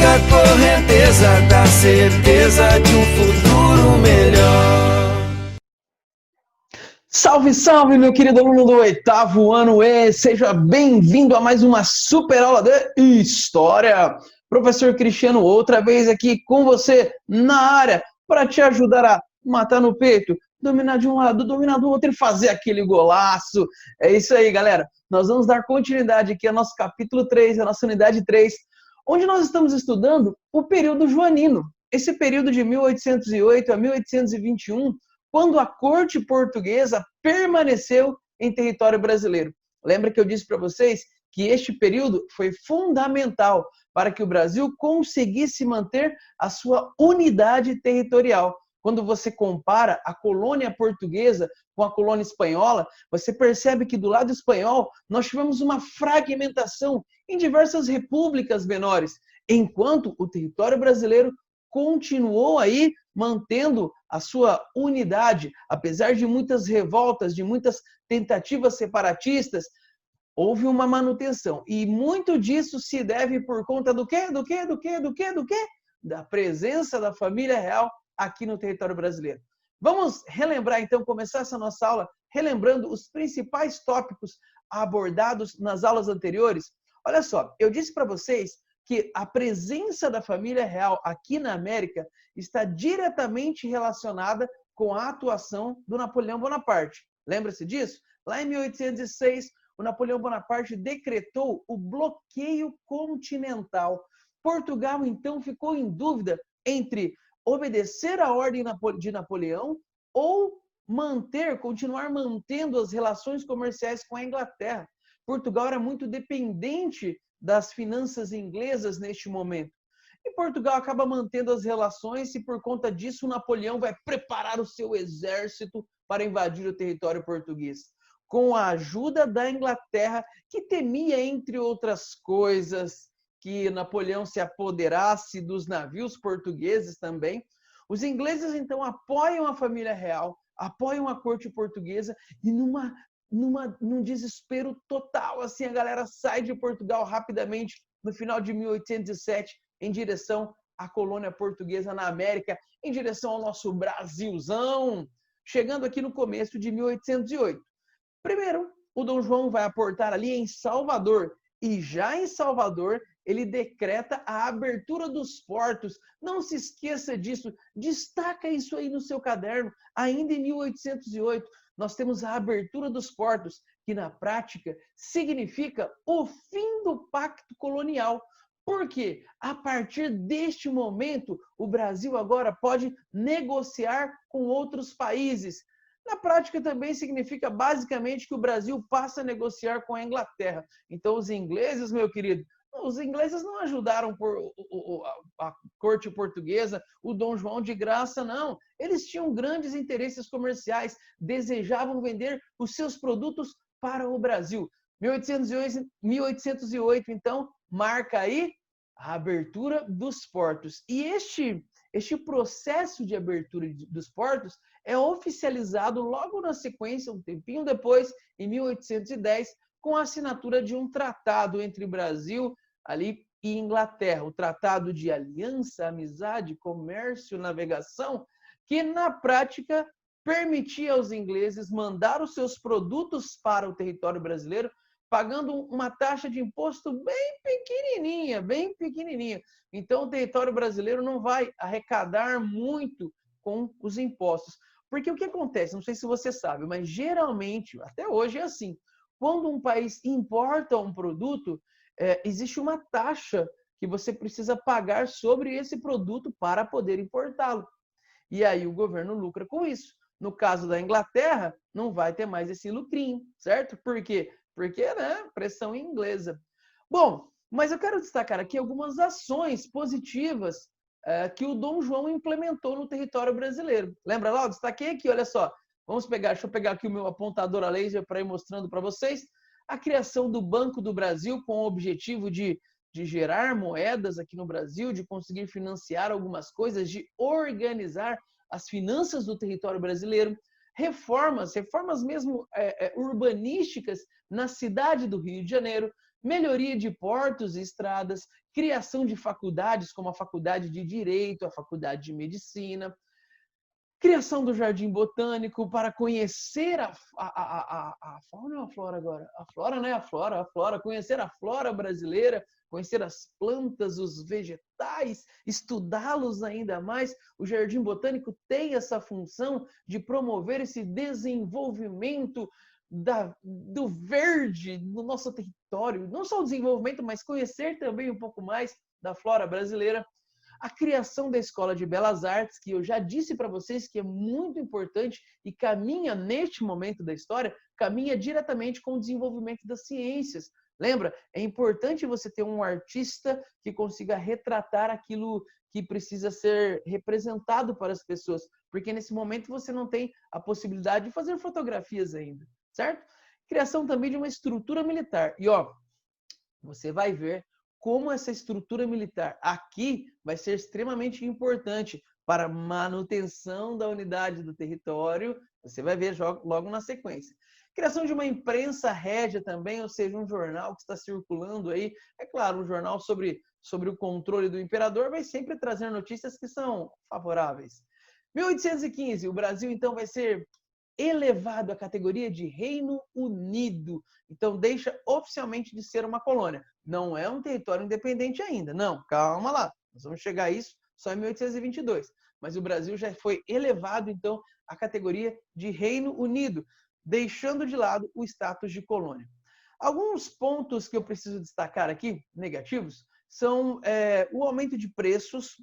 única correnteza da certeza de um futuro melhor. Salve, salve, meu querido aluno do 8º ano E! Seja bem-vindo a mais uma super aula de História. Professor Cristiano, outra vez aqui com você na área para te ajudar a matar no peito, dominar de um lado, dominar do outro e fazer aquele golaço. É isso aí, galera. Nós vamos dar continuidade aqui ao nosso capítulo 3, a nossa unidade 3, onde nós estamos estudando o período joanino. Esse período de 1808 a 1821, quando a corte portuguesa permaneceu em território brasileiro. Lembra que eu disse para vocês que este período foi fundamental para que o Brasil conseguisse manter a sua unidade territorial. Quando você compara a colônia portuguesa com a colônia espanhola, você percebe que do lado espanhol nós tivemos uma fragmentação em diversas repúblicas menores, enquanto o território brasileiro continuou aí mantendo a sua unidade, apesar de muitas revoltas, de muitas tentativas separatistas, houve uma manutenção. E muito disso se deve por conta do quê? Do quê? Do quê? Do quê? Do quê? Da presença da família real aqui no território brasileiro. Vamos relembrar, então, começar essa nossa aula relembrando os principais tópicos abordados nas aulas anteriores. Olha só, eu disse para vocês que a presença da família real aqui na América está diretamente relacionada com a atuação do Napoleão Bonaparte. Lembra-se disso? Lá em 1806, o Napoleão Bonaparte decretou o bloqueio continental. Portugal, então, ficou em dúvida entre obedecer à ordem de Napoleão ou continuar mantendo as relações comerciais com a Inglaterra. Portugal era muito dependente das finanças inglesas neste momento. E Portugal acaba mantendo as relações e, por conta disso, Napoleão vai preparar o seu exército para invadir o território português. Com a ajuda da Inglaterra, que temia, entre outras coisas, que Napoleão se apoderasse dos navios portugueses também, os ingleses, então, apoiam a família real, apoiam a corte portuguesa e num desespero total, assim, a galera sai de Portugal rapidamente no final de 1807 em direção à colônia portuguesa na América, em direção ao nosso Brasilzão, chegando aqui no começo de 1808. Primeiro, o Dom João vai aportar ali em Salvador, e já em Salvador ele decreta a abertura dos portos. Não se esqueça disso, destaca isso aí no seu caderno. Ainda em 1808, nós temos a abertura dos portos, que na prática significa o fim do pacto colonial. Porque a partir deste momento, o Brasil agora pode negociar com outros países. Na prática também significa basicamente que o Brasil passa a negociar com a Inglaterra. Então os ingleses, meu querido, os ingleses não ajudaram a corte portuguesa, o Dom João de graça, não. Eles tinham grandes interesses comerciais, desejavam vender os seus produtos para o Brasil. 1808, então, marca aí a abertura dos portos. E este processo de abertura dos portos é oficializado logo na sequência, um tempinho depois, em 1810, com a assinatura de um tratado entre Brasil ali e Inglaterra, o Tratado de Aliança, Amizade, Comércio, Navegação, que na prática permitia aos ingleses mandar os seus produtos para o território brasileiro, pagando uma taxa de imposto bem pequenininha, bem pequenininha. Então, o território brasileiro não vai arrecadar muito com os impostos. Porque o que acontece? Não sei se você sabe, mas geralmente, até hoje é assim, quando um país importa um produto, existe uma taxa que você precisa pagar sobre esse produto para poder importá-lo. E aí o governo lucra com isso. No caso da Inglaterra, não vai ter mais esse lucrinho, certo? Por quê? Porque, né, pressão inglesa. Bom, mas eu quero destacar aqui algumas ações positivas que o Dom João implementou no território brasileiro. Lembra lá? Eu destaquei aqui, olha só. Deixa eu pegar aqui o meu apontador a laser para ir mostrando para vocês. A criação do Banco do Brasil com o objetivo de gerar moedas aqui no Brasil, de conseguir financiar algumas coisas, de organizar as finanças do território brasileiro. Reformas mesmo urbanísticas na cidade do Rio de Janeiro, melhoria de portos e estradas, criação de faculdades, como a Faculdade de Direito, a Faculdade de Medicina, criação do Jardim Botânico para conhecer a fauna ou a flora agora? A flora, né? A flora, conhecer a flora brasileira, conhecer as plantas, os vegetais, estudá-los ainda mais. O Jardim Botânico tem essa função de promover esse desenvolvimento do verde no nosso território. Não só o desenvolvimento, mas conhecer também um pouco mais da flora brasileira. A criação da Escola de Belas Artes, que eu já disse para vocês que é muito importante e caminha, neste momento da história, caminha diretamente com o desenvolvimento das ciências. Lembra? É importante você ter um artista que consiga retratar aquilo que precisa ser representado para as pessoas, porque nesse momento você não tem a possibilidade de fazer fotografias ainda, certo? Criação também de uma estrutura militar. E ó, você vai ver como essa estrutura militar aqui vai ser extremamente importante para a manutenção da unidade do território. Você vai ver logo na sequência. Criação de uma imprensa régia também, ou seja, um jornal que está circulando aí. É claro, um jornal sobre o controle do imperador vai sempre trazer notícias que são favoráveis. 1815, o Brasil então vai ser elevado à categoria de Reino Unido. Então, deixa oficialmente de ser uma colônia. Não é um território independente ainda. Não, calma lá. Nós vamos chegar a isso só em 1822. Mas o Brasil já foi elevado, então, à categoria de Reino Unido, deixando de lado o status de colônia. Alguns pontos que eu preciso destacar aqui, negativos, são o aumento de preços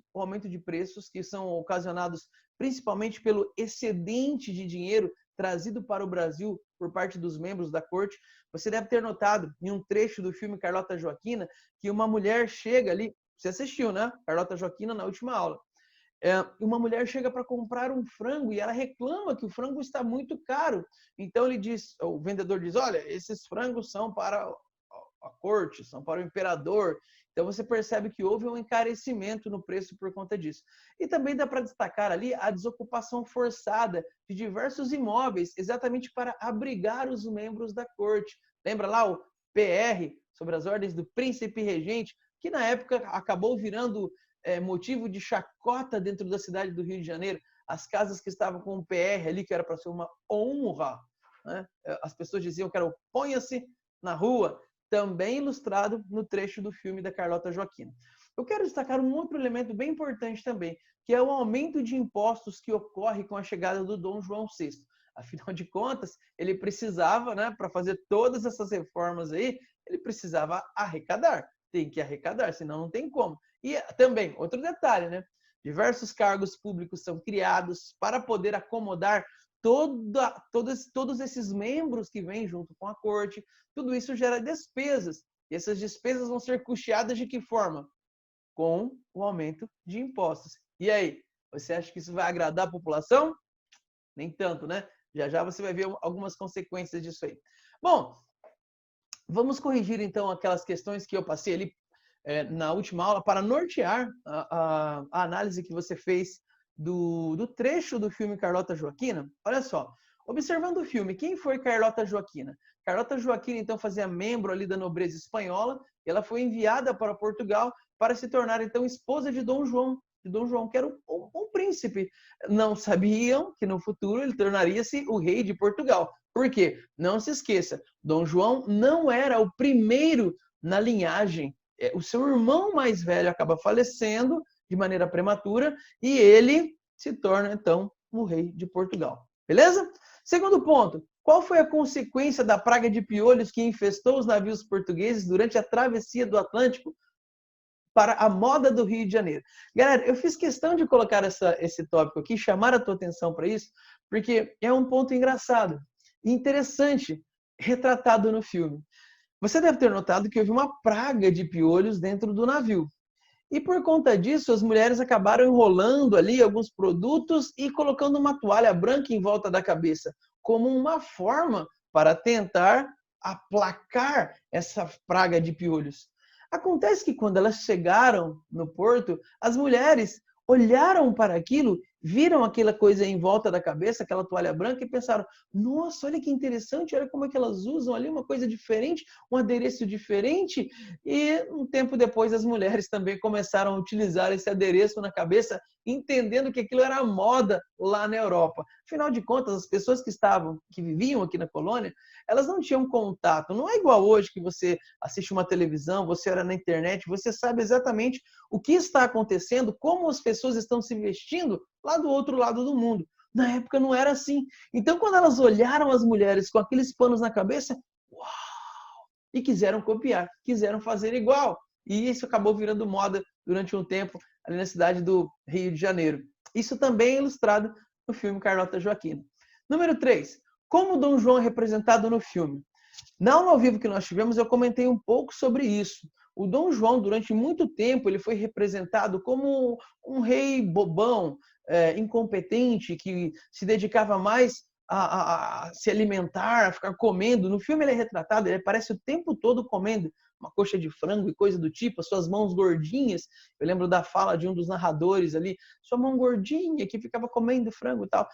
que são ocasionados principalmente pelo excedente de dinheiro trazido para o Brasil por parte dos membros da corte. Você deve ter notado em um trecho do filme Carlota Joaquina que uma mulher chega ali, você assistiu, né? Carlota Joaquina na última aula. Uma mulher chega para comprar um frango e ela reclama que o frango está muito caro. Então o vendedor diz, olha, esses frangos são para a corte, são para o imperador. Então você percebe que houve um encarecimento no preço por conta disso. E também dá para destacar ali a desocupação forçada de diversos imóveis, exatamente para abrigar os membros da corte. Lembra lá o PR, sobre as ordens do príncipe regente, que na época acabou virando motivo de chacota dentro da cidade do Rio de Janeiro. As casas que estavam com o PR ali, que era para ser uma honra, né? As pessoas diziam que era o ponha-se na rua, também ilustrado no trecho do filme da Carlota Joaquina. Eu quero destacar um outro elemento bem importante também, que é o aumento de impostos que ocorre com a chegada do Dom João VI. Afinal de contas, ele precisava, né, para fazer todas essas reformas aí, ele precisava arrecadar. Tem que arrecadar, senão não tem como. E também, outro detalhe, né? Diversos cargos públicos são criados para poder acomodar todos esses membros que vêm junto com a corte. Tudo isso gera despesas. E essas despesas vão ser custeadas de que forma? Com o aumento de impostos. E aí, você acha que isso vai agradar a população? Nem tanto, né? Já já você vai ver algumas consequências disso aí. Bom, vamos corrigir então aquelas questões que eu passei ali na última aula para nortear a análise que você fez do trecho do filme Carlota Joaquina. Olha só, observando o filme, quem foi Carlota Joaquina? Carlota Joaquina, então, fazia membro ali da nobreza espanhola, e ela foi enviada para Portugal para se tornar, então, esposa de Dom João, que era um príncipe. Não sabiam que no futuro ele tornaria-se o rei de Portugal. Por quê? Não se esqueça, Dom João não era o primeiro na linhagem. O seu irmão mais velho acaba falecendo de maneira prematura e ele se torna, então, o rei de Portugal. Beleza? Segundo ponto, qual foi a consequência da praga de piolhos que infestou os navios portugueses durante a travessia do Atlântico para a moda do Rio de Janeiro? Galera, eu fiz questão de colocar esse tópico aqui, chamar a tua atenção para isso, porque é um ponto engraçado e interessante, retratado no filme. Você deve ter notado que houve uma praga de piolhos dentro do navio. E por conta disso, as mulheres acabaram enrolando ali alguns produtos e colocando uma toalha branca em volta da cabeça, como uma forma para tentar aplacar essa praga de piolhos. Acontece que quando elas chegaram no porto, as mulheres olharam para aquilo viram aquela coisa em volta da cabeça, aquela toalha branca, e pensaram, nossa, olha que interessante, olha como é que elas usam ali uma coisa diferente, um adereço diferente. E um tempo depois as mulheres também começaram a utilizar esse adereço na cabeça, entendendo que aquilo era moda lá na Europa. Afinal de contas, as pessoas que viviam aqui na colônia, elas não tinham contato. Não é igual hoje que você assiste uma televisão, você olha na internet, você sabe exatamente o que está acontecendo, como as pessoas estão se vestindo lá do outro lado do mundo. Na época não era assim. Então, quando elas olharam as mulheres com aqueles panos na cabeça, uau! E quiseram copiar, quiseram fazer igual. E isso acabou virando moda durante um tempo ali na cidade do Rio de Janeiro. Isso também é ilustrado no filme Carlota Joaquina. Número 3. Como Dom João é representado no filme? Na aula ao vivo que nós tivemos, eu comentei um pouco sobre isso. O Dom João, durante muito tempo, ele foi representado como um rei bobão, incompetente, que se dedicava mais a se alimentar, a ficar comendo. No filme ele é retratado, ele aparece o tempo todo comendo uma coxa de frango e coisa do tipo, as suas mãos gordinhas. Eu lembro da fala de um dos narradores ali, sua mão gordinha, que ficava comendo frango e tal.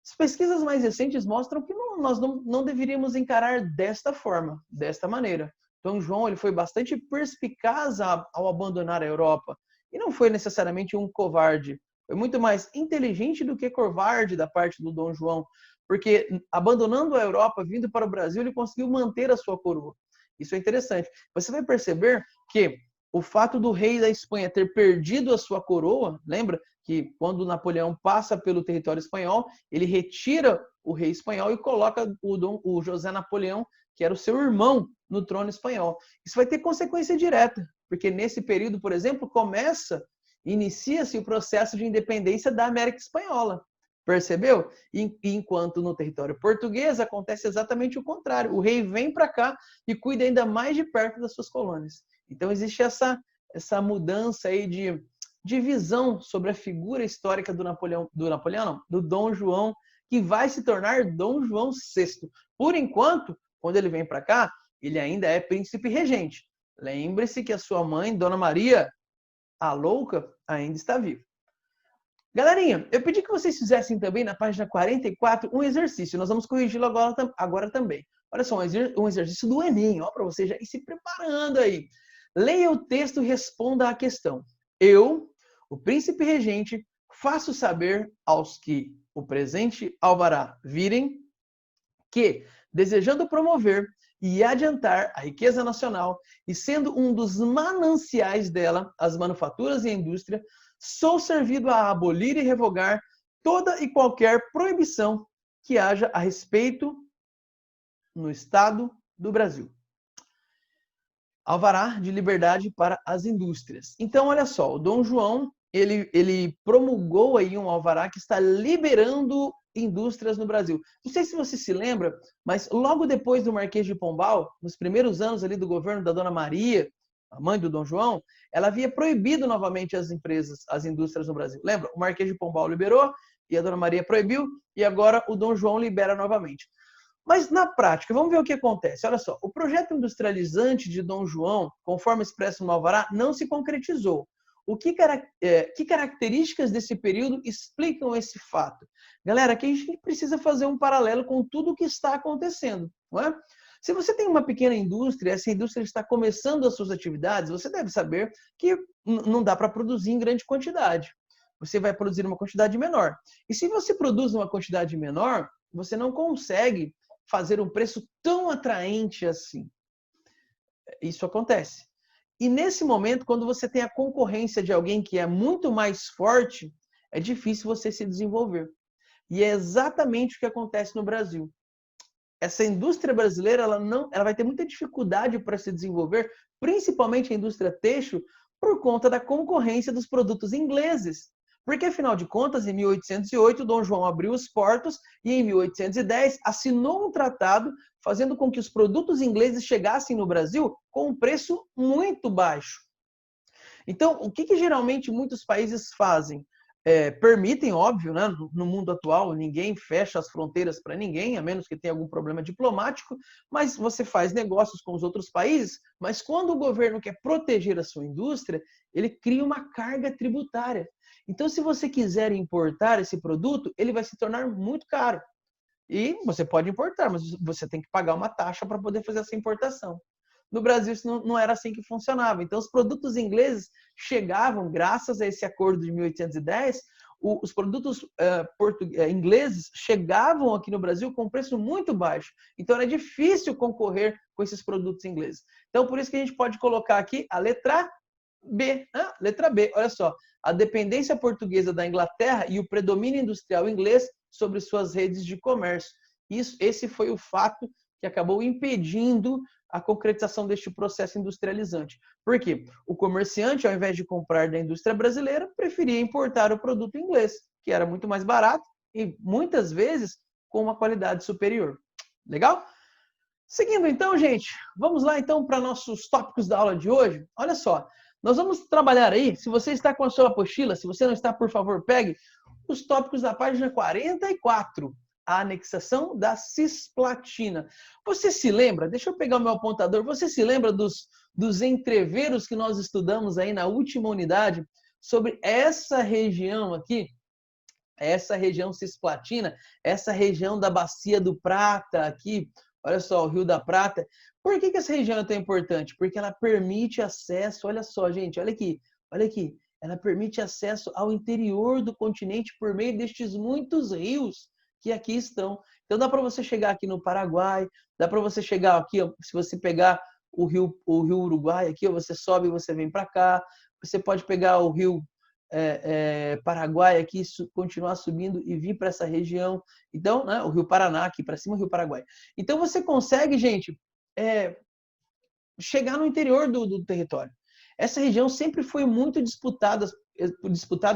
As pesquisas mais recentes mostram que nós não deveríamos encarar desta forma, desta maneira. Dom João ele foi bastante perspicaz ao abandonar a Europa. E não foi necessariamente um covarde. Foi muito mais inteligente do que covarde da parte do Dom João. Porque abandonando a Europa, vindo para o Brasil, ele conseguiu manter a sua coroa. Isso é interessante. Você vai perceber que o fato do rei da Espanha ter perdido a sua coroa, lembra que quando Napoleão passa pelo território espanhol, ele retira o rei espanhol e coloca o José Napoleão, que era o seu irmão, no trono espanhol. Isso vai ter consequência direta, porque nesse período, por exemplo, inicia-se o processo de independência da América Espanhola. Percebeu? Enquanto no território português acontece exatamente o contrário. O rei vem para cá e cuida ainda mais de perto das suas colônias. Então existe essa mudança aí de visão sobre a figura histórica do Dom João, que vai se tornar Dom João VI. Por enquanto, quando ele vem para cá, ele ainda é príncipe regente. Lembre-se que a sua mãe, Dona Maria, a louca, ainda está viva. Galerinha, eu pedi que vocês fizessem também na página 44 um exercício. Nós vamos corrigi-lo agora também. Olha só, um exercício do Enem, para você já ir se preparando aí. Leia o texto e responda à questão. Eu, o príncipe regente, faço saber aos que o presente alvará virem que, desejando promover e adiantar a riqueza nacional e sendo um dos mananciais dela, as manufaturas e a indústria, sou servido a abolir e revogar toda e qualquer proibição que haja a respeito no Estado do Brasil. Alvará de liberdade para as indústrias. Então, olha só, o Dom João, ele promulgou aí um alvará que está liberando indústrias no Brasil. Não sei se você se lembra, mas logo depois do Marquês de Pombal, nos primeiros anos ali do governo da Dona Maria, a mãe do Dom João, ela havia proibido novamente as indústrias no Brasil. Lembra? O Marquês de Pombal liberou e a Dona Maria proibiu e agora o Dom João libera novamente. Mas na prática, vamos ver o que acontece. Olha só, o projeto industrializante de Dom João, conforme expresso no Alvará, não se concretizou. Que características desse período explicam esse fato? Galera, aqui a gente precisa fazer um paralelo com tudo o que está acontecendo, não é? Se você tem uma pequena indústria, essa indústria está começando as suas atividades, você deve saber que não dá para produzir em grande quantidade. Você vai produzir uma quantidade menor. E se você produz uma quantidade menor, você não consegue fazer um preço tão atraente assim. Isso acontece. E nesse momento, quando você tem a concorrência de alguém que é muito mais forte, é difícil você se desenvolver. E é exatamente o que acontece no Brasil. Essa indústria brasileira ela vai ter muita dificuldade para se desenvolver, principalmente a indústria têxtil, por conta da concorrência dos produtos ingleses. Porque, afinal de contas, em 1808, Dom João abriu os portos e, em 1810, assinou um tratado fazendo com que os produtos ingleses chegassem no Brasil com um preço muito baixo. Então, o que geralmente muitos países fazem? permitem, óbvio, né? No mundo atual, ninguém fecha as fronteiras para ninguém, a menos que tenha algum problema diplomático, mas você faz negócios com os outros países, mas quando o governo quer proteger a sua indústria, ele cria uma carga tributária. Então, se você quiser importar esse produto, ele vai se tornar muito caro. E você pode importar, mas você tem que pagar uma taxa para poder fazer essa importação. No Brasil, isso não era assim que funcionava. Então, os produtos ingleses chegavam, graças a esse acordo de 1810, os produtos ingleses chegavam aqui no Brasil com um preço muito baixo. Então, era difícil concorrer com esses produtos ingleses. Então, por isso que a gente pode colocar aqui a letra B. Letra B, olha só. A dependência portuguesa da Inglaterra e o predomínio industrial inglês sobre suas redes de comércio. Esse foi o fato que acabou impedindo a concretização deste processo industrializante. Por quê? O comerciante, ao invés de comprar da indústria brasileira, preferia importar o produto inglês, que era muito mais barato e, muitas vezes, com uma qualidade superior. Legal? Seguindo então, gente, vamos lá então para nossos tópicos da aula de hoje. Olha só, nós vamos trabalhar aí, se você está com a sua apostila, se você não está, por favor, pegue os tópicos da página 44. A anexação da cisplatina. Você se lembra? Deixa eu pegar o meu apontador. Você se lembra dos entreveros que nós estudamos aí na última unidade sobre essa região aqui? Essa região cisplatina, essa região da Bacia do Prata aqui, olha só, o Rio da Prata. Por que essa região é tão importante? Porque ela permite acesso, olha só, gente, olha aqui. Ela permite acesso ao interior do continente por meio destes muitos rios que aqui estão. Então dá para você chegar aqui no Paraguai, dá para você chegar aqui, se você pegar o rio Uruguai aqui, você sobe e você vem para cá. Você pode pegar o rio Paraguai aqui, continuar subindo e vir para essa região. Então, né, o rio Paraná aqui para cima, o rio Paraguai. Então você consegue, gente, chegar no interior do território. Essa região sempre foi muito disputada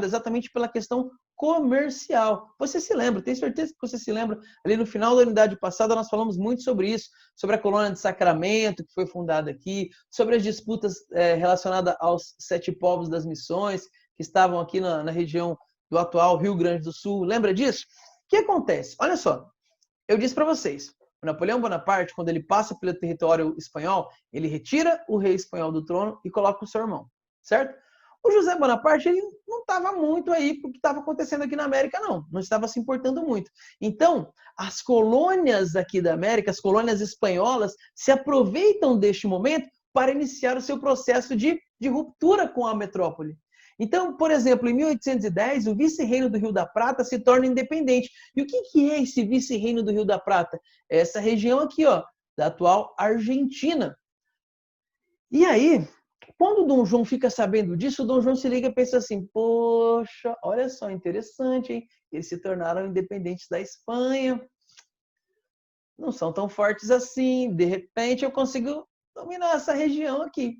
exatamente pela questão comercial. Você se lembra, tenho certeza que você se lembra, ali no final da unidade passada nós falamos muito sobre isso, sobre a colônia de Sacramento, que foi fundada aqui, sobre as disputas relacionadas aos 7 povos das missões, que estavam aqui na região do atual Rio Grande do Sul. Lembra disso? O que acontece? Olha só, eu disse para vocês, o Napoleão Bonaparte, quando ele passa pelo território espanhol, ele retira o rei espanhol do trono e coloca o seu irmão, certo? O José Bonaparte, ele não estava muito aí para o que estava acontecendo aqui na América, não estava se importando muito. Então, as colônias aqui da América, as colônias espanholas, se aproveitam deste momento para iniciar o seu processo de ruptura com a metrópole. Então, por exemplo, em 1810, o vice-reino do Rio da Prata se torna independente. E o que é esse vice-reino do Rio da Prata? É essa região aqui, ó, da atual Argentina. E aí, quando o Dom João fica sabendo disso, o Dom João se liga e pensa assim, poxa, olha só, interessante, hein? Eles se tornaram independentes da Espanha. Não são tão fortes assim. De repente, eu consigo dominar essa região aqui.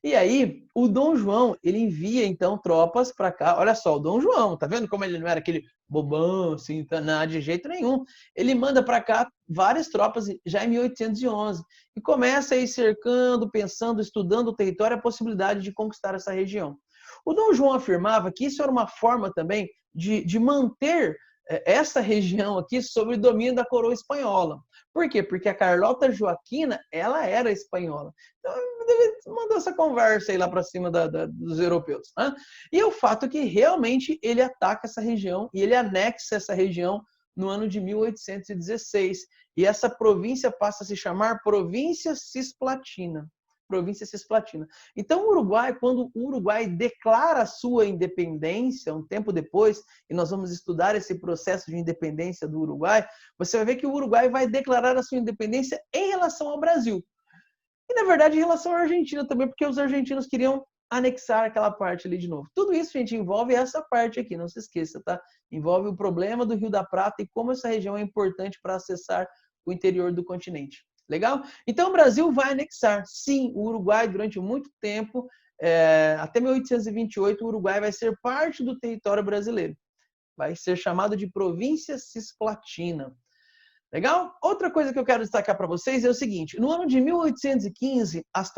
E aí, o Dom João, ele envia, então, tropas para cá. Olha só, o Dom João, tá vendo como ele não era aquele bobão, assim, nada de jeito nenhum. Ele manda para cá várias tropas já em 1811 e começa a ir cercando, pensando, estudando o território, a possibilidade de conquistar essa região. O Dom João afirmava que isso era uma forma também de manter essa região aqui sob o domínio da coroa espanhola. Por quê? Porque a Carlota Joaquina, ela era espanhola. Então, mandou essa conversa aí lá para cima dos europeus. Né? E é o fato que realmente ele ataca essa região e ele anexa essa região no ano de 1816. E essa província passa a se chamar Província Cisplatina. Província Cisplatina. Então, o Uruguai, quando o Uruguai declara a sua independência, um tempo depois, e nós vamos estudar esse processo de independência do Uruguai, você vai ver que o Uruguai vai declarar a sua independência em relação ao Brasil. E, na verdade, em relação à Argentina também, porque os argentinos queriam anexar aquela parte ali de novo. Tudo isso, gente, envolve essa parte aqui, não se esqueça, tá? Envolve o problema do Rio da Prata e como essa região é importante para acessar o interior do continente. Legal? Então, o Brasil vai anexar, sim, o Uruguai durante muito tempo, até 1828, o Uruguai vai ser parte do território brasileiro. Vai ser chamado de Província Cisplatina. Legal? Outra coisa que eu quero destacar para vocês é o seguinte, no ano de 1815, as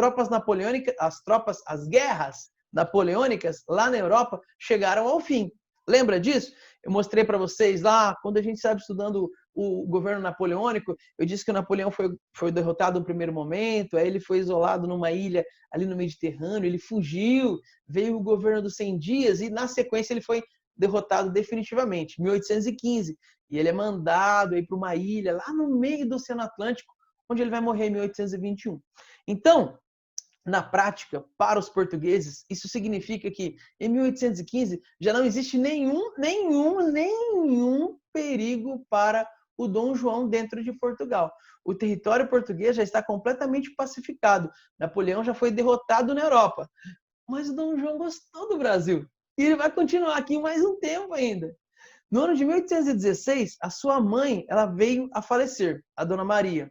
guerras napoleônicas lá na Europa chegaram ao fim. Lembra disso? Eu mostrei para vocês lá, quando a gente estava estudando o governo napoleônico, eu disse que o Napoleão foi derrotado no primeiro momento, aí ele foi isolado numa ilha ali no Mediterrâneo, ele fugiu, veio o governo dos 100 dias e na sequência ele foi derrotado definitivamente, em 1815. E ele é mandado para uma ilha lá no meio do Oceano Atlântico, onde ele vai morrer em 1821. Então, na prática, para os portugueses, isso significa que em 1815 já não existe nenhum perigo para o Dom João dentro de Portugal. O território português já está completamente pacificado. Napoleão já foi derrotado na Europa. Mas o Dom João gostou do Brasil. E ele vai continuar aqui mais um tempo ainda. No ano de 1816, a sua mãe ela veio a falecer, a Dona Maria.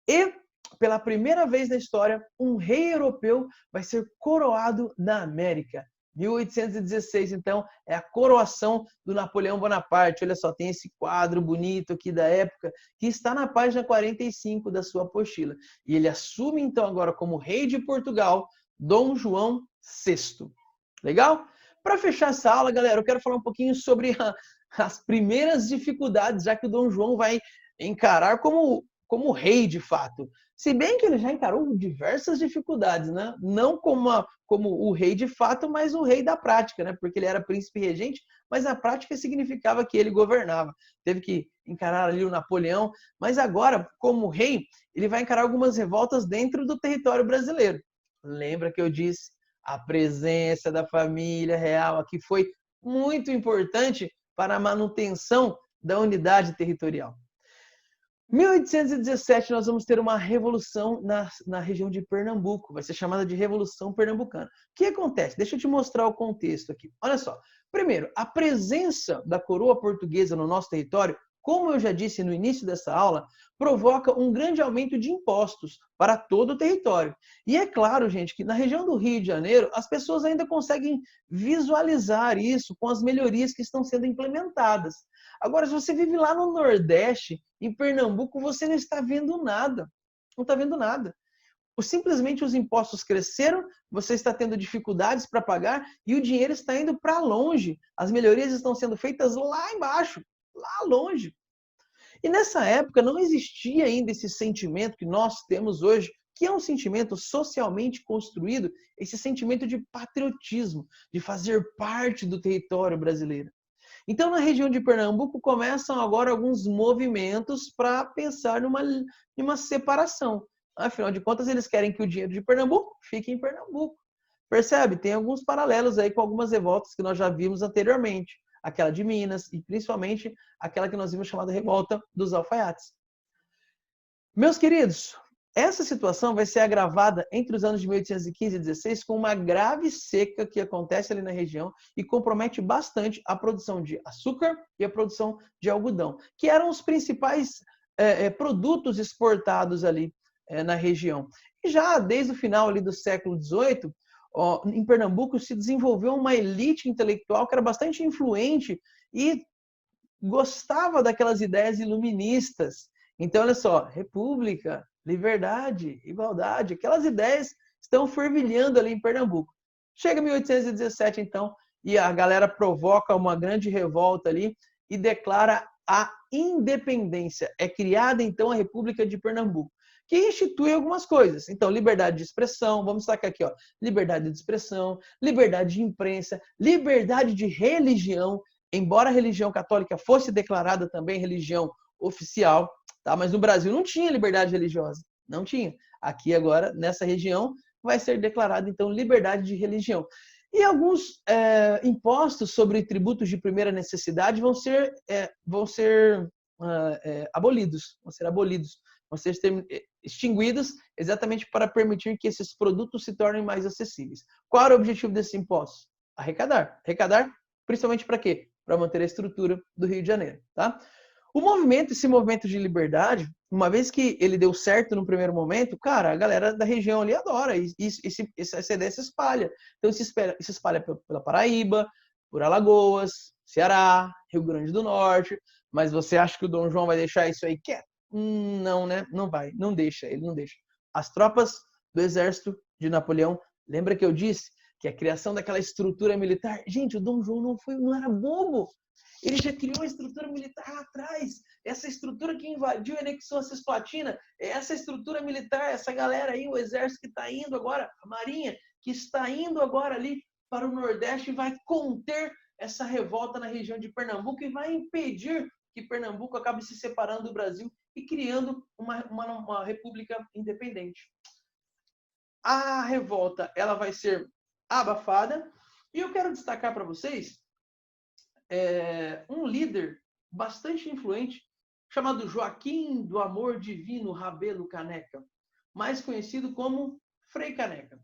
E, pela primeira vez na história, um rei europeu vai ser coroado na América. 1816, então, é a coroação do Napoleão Bonaparte. Olha só, tem esse quadro bonito aqui da época, que está na página 45 da sua apostila. E ele assume, então, agora como rei de Portugal, Dom João VI. Legal? Para fechar essa aula, galera, eu quero falar um pouquinho sobre as primeiras dificuldades, já que o Dom João vai encarar como rei de fato. Se bem que ele já encarou diversas dificuldades, né? Não como o rei de fato, mas o rei da prática, né? Porque ele era príncipe regente, mas na prática significava que ele governava. Teve que encarar ali o Napoleão, mas agora, como rei, ele vai encarar algumas revoltas dentro do território brasileiro. Lembra que eu disse? A presença da família real aqui foi muito importante para a manutenção da unidade territorial. Em 1817, nós vamos ter uma revolução na região de Pernambuco. Vai ser chamada de Revolução Pernambucana. O que acontece? Deixa eu te mostrar o contexto aqui. Olha só. Primeiro, a presença da coroa portuguesa no nosso território, como eu já disse no início dessa aula, provoca um grande aumento de impostos para todo o território. E é claro, gente, que na região do Rio de Janeiro, as pessoas ainda conseguem visualizar isso com as melhorias que estão sendo implementadas. Agora, se você vive lá no Nordeste, em Pernambuco, você não está vendo nada. Não está vendo nada. Simplesmente os impostos cresceram, você está tendo dificuldades para pagar e o dinheiro está indo para longe. As melhorias estão sendo feitas lá embaixo, lá longe. E nessa época não existia ainda esse sentimento que nós temos hoje, que é um sentimento socialmente construído, esse sentimento de patriotismo, de fazer parte do território brasileiro. Então, na região de Pernambuco, começam agora alguns movimentos para pensar numa separação. Afinal de contas, eles querem que o dinheiro de Pernambuco fique em Pernambuco. Percebe? Tem alguns paralelos aí com algumas revoltas que nós já vimos anteriormente. Aquela de Minas e, principalmente, aquela que nós vimos chamada Revolta dos Alfaiates. Meus queridos, essa situação vai ser agravada entre os anos de 1815 e 16 com uma grave seca que acontece ali na região e compromete bastante a produção de açúcar e a produção de algodão, que eram os principais produtos exportados ali na região. E já desde o final ali do século XVIII, em Pernambuco se desenvolveu uma elite intelectual que era bastante influente e gostava daquelas ideias iluministas. Então, olha só, república, liberdade, igualdade, aquelas ideias estão fervilhando ali em Pernambuco. Chega 1817, então, e a galera provoca uma grande revolta ali e declara a independência. É criada, então, a República de Pernambuco, que institui algumas coisas. Então, liberdade de expressão, vamos destacar aqui, ó, liberdade de expressão, liberdade de imprensa, liberdade de religião, embora a religião católica fosse declarada também religião oficial, tá? Mas no Brasil não tinha liberdade religiosa, não tinha. Aqui agora, nessa região, vai ser declarada, então, liberdade de religião. E alguns impostos sobre tributos de primeira necessidade vão ser abolidos, vão ser extinguidos exatamente para permitir que esses produtos se tornem mais acessíveis. Qual era o objetivo desses impostos? Arrecadar. Arrecadar, principalmente para quê? Para manter a estrutura do Rio de Janeiro, tá? Esse movimento de liberdade, uma vez que ele deu certo no primeiro momento, cara, a galera da região ali adora, e essa ideia se espalha. Então, se espalha pela Paraíba, por Alagoas, Ceará, Rio Grande do Norte, mas você acha que o Dom João vai deixar isso aí quieto? Não, né? Não vai, não deixa, ele não deixa. As tropas do exército de Napoleão, lembra que eu disse que é a criação daquela estrutura militar. Gente, o Dom João não era bobo. Ele já criou a estrutura militar lá atrás. Essa estrutura que invadiu e anexou a Cisplatina, essa estrutura militar, essa galera aí, o exército que está indo agora, a marinha, que está indo agora ali para o Nordeste e vai conter essa revolta na região de Pernambuco e vai impedir que Pernambuco acabe se separando do Brasil e criando uma república independente. A revolta ela vai ser abafada e eu quero destacar para vocês um líder bastante influente chamado Joaquim do Amor Divino Rabelo Caneca, mais conhecido como Frei Caneca.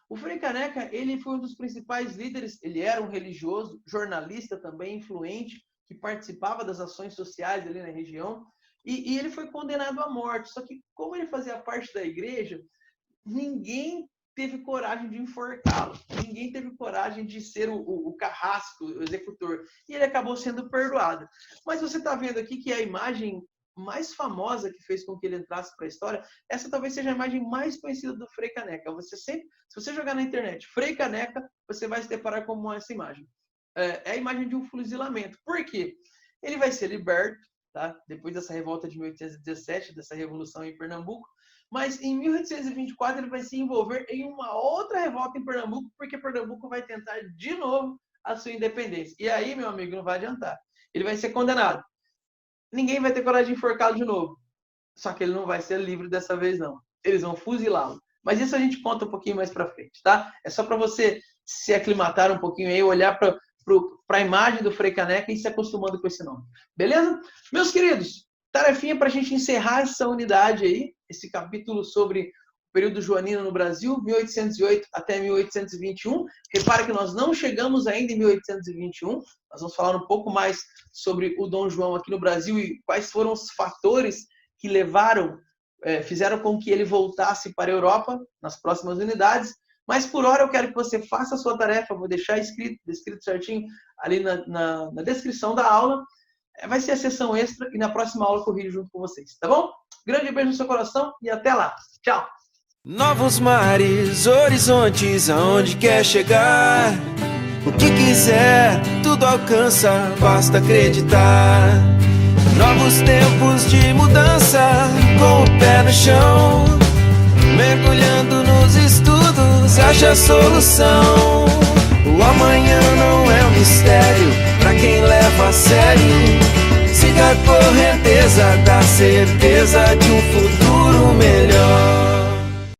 O Frei Caneca, ele foi um dos principais líderes, ele era um religioso, jornalista também, influente, que participava das ações sociais ali na região, e ele foi condenado à morte. Só que, como ele fazia parte da igreja, ninguém teve coragem de enforcá-lo, ninguém teve coragem de ser o carrasco, o executor, e ele acabou sendo perdoado. Mas você está vendo aqui que a imagem mais famosa que fez com que ele entrasse para a história, essa talvez seja a imagem mais conhecida do Frei Caneca. Se você jogar na internet Frei Caneca, você vai se deparar com essa imagem. É a imagem de um fuzilamento. Por quê? Ele vai ser liberto, tá? Depois dessa revolta de 1817, dessa revolução em Pernambuco, mas em 1824 ele vai se envolver em uma outra revolta em Pernambuco, porque Pernambuco vai tentar de novo a sua independência. E aí, meu amigo, não vai adiantar. Ele vai ser condenado. Ninguém vai ter coragem de enforcá-lo de novo. Só que ele não vai ser livre dessa vez, não. Eles vão fuzilá-lo. Mas isso a gente conta um pouquinho mais pra frente, tá? É só para você se aclimatar um pouquinho aí, olhar para a imagem do Frei Caneca e se acostumando com esse nome. Beleza? Meus queridos, tarefinha para a gente encerrar essa unidade aí, esse capítulo sobre o período joanino no Brasil, 1808 até 1821. Repara que nós não chegamos ainda em 1821. Nós vamos falar um pouco mais sobre o Dom João aqui no Brasil e quais foram os fatores que fizeram com que ele voltasse para a Europa nas próximas unidades. Mas por hora eu quero que você faça a sua tarefa, vou deixar descrito certinho ali na descrição da aula. Vai ser a sessão extra e na próxima aula eu corrijo junto com vocês, tá bom? Grande beijo no seu coração e até lá. Tchau! Novos mares, horizontes, aonde quer chegar. O que quiser, tudo alcança, basta acreditar. Novos tempos de mudança, com o pé no chão. Mergulhando nos estudos, acha a solução. O amanhã não é um mistério pra quem leva a sério. Siga a correnteza da certeza de um futuro melhor.